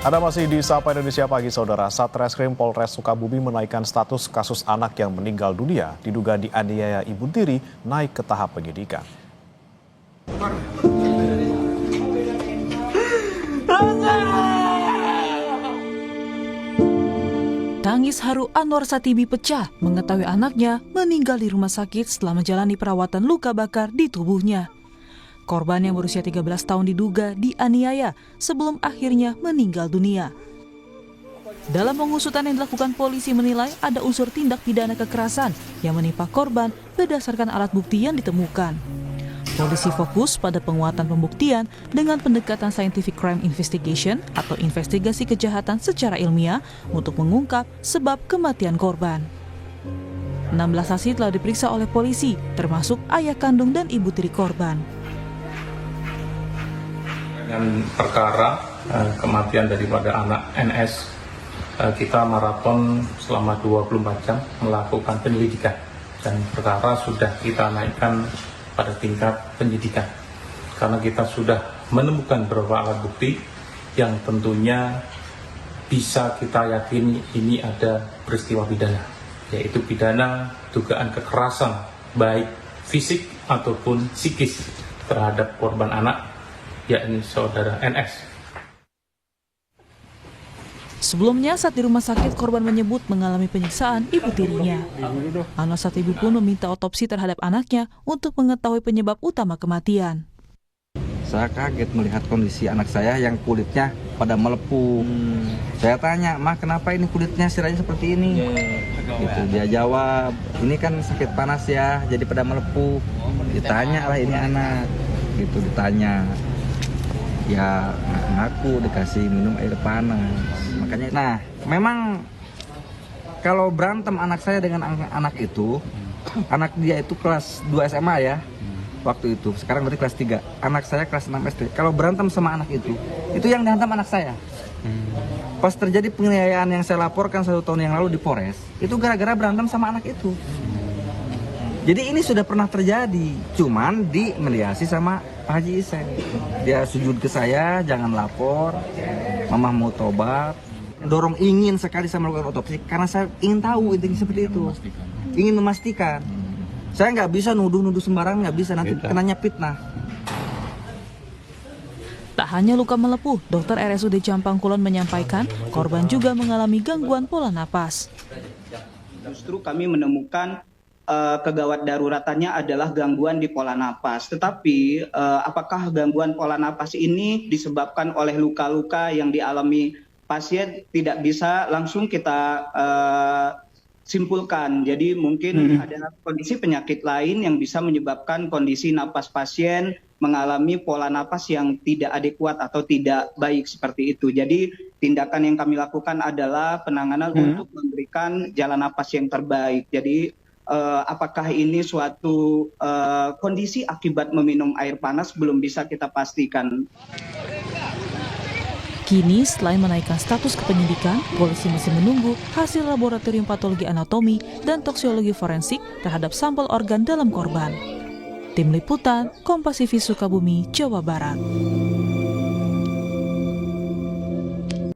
Anda masih di Sapa Indonesia Pagi, Saudara. Satreskrim Polres Sukabumi menaikkan status kasus anak yang meninggal dunia diduga dianiaya ibu tiri naik ke tahap penyidikan. Tangis haru Anwar Satibi pecah mengetahui anaknya meninggal di rumah sakit setelah menjalani perawatan luka bakar di tubuhnya. Korban yang berusia 13 tahun diduga dianiaya sebelum akhirnya meninggal dunia. Dalam pengusutan yang dilakukan, polisi menilai ada unsur tindak pidana kekerasan yang menimpa korban berdasarkan alat bukti yang ditemukan. Polisi fokus pada penguatan pembuktian dengan pendekatan scientific crime investigation atau investigasi kejahatan secara ilmiah untuk mengungkap sebab kematian korban. 16 saksi telah diperiksa oleh polisi, termasuk ayah kandung dan ibu tiri korban. Dengan perkara kematian daripada anak NS, kita maraton selama 24 jam melakukan penyelidikan dan perkara sudah kita naikkan pada tingkat penyidikan karena kita sudah menemukan beberapa alat bukti yang tentunya bisa kita yakini ini ada peristiwa pidana, yaitu pidana dugaan kekerasan baik fisik ataupun psikis terhadap korban anak, yakni saudara NS. Sebelumnya saat di rumah sakit, korban menyebut mengalami penyiksaan ibu tirinya. Anwar Satibi pun meminta otopsi terhadap anaknya untuk mengetahui penyebab utama kematian. Saya kaget melihat kondisi anak saya yang kulitnya pada melepuh. Saya tanya, "Ma, kenapa ini kulitnya siranya seperti ini?" Gitu. Dia jawab, "Ini kan sakit panas ya, jadi pada melepuh." Ditanya lah ini anak, gitu ditanya. Ya ngaku dikasih minum air panas. Makanya, nah memang kalau berantem anak saya dengan anak itu, anak dia itu kelas 2 SMA ya, waktu itu, sekarang berarti kelas 3, anak saya kelas 6 SD. Kalau berantem sama anak itu yang dihantam anak saya. Pas terjadi penganiayaan yang saya laporkan 1 tahun yang lalu di Polres, itu gara-gara berantem sama anak itu. Jadi ini sudah pernah terjadi, cuman dimediasi sama Pak Haji Isen. Dia sujud ke saya, jangan lapor, mama mau tobat. Dorong ingin sekali saya melakukan otopsi, karena saya ingin tahu intinya seperti itu. Ingin memastikan. Saya nggak bisa nuduh-nuduh sembarang, nggak bisa, nanti kenanya fitnah. Tak hanya luka melepuh, dokter RSUD Jampang Kulon menyampaikan korban juga mengalami gangguan pola napas. Justru kami menemukan kegawat daruratannya adalah gangguan di pola napas. Tetapi apakah gangguan pola napas ini disebabkan oleh luka-luka yang dialami pasien, tidak bisa langsung kita simpulkan. Jadi mungkin ada kondisi penyakit lain yang bisa menyebabkan kondisi napas pasien mengalami pola napas yang tidak adekuat atau tidak baik seperti itu. Jadi tindakan yang kami lakukan adalah penanganan untuk memberikan jalan napas yang terbaik. Jadi apakah ini suatu kondisi akibat meminum air panas belum bisa kita pastikan. Kini selain menaikkan status kepenyidikan, polisi masih menunggu hasil laboratorium patologi anatomi dan toksiologi forensik terhadap sampel organ dalam korban. Tim Liputan, Kompas TV Sukabumi, Jawa Barat.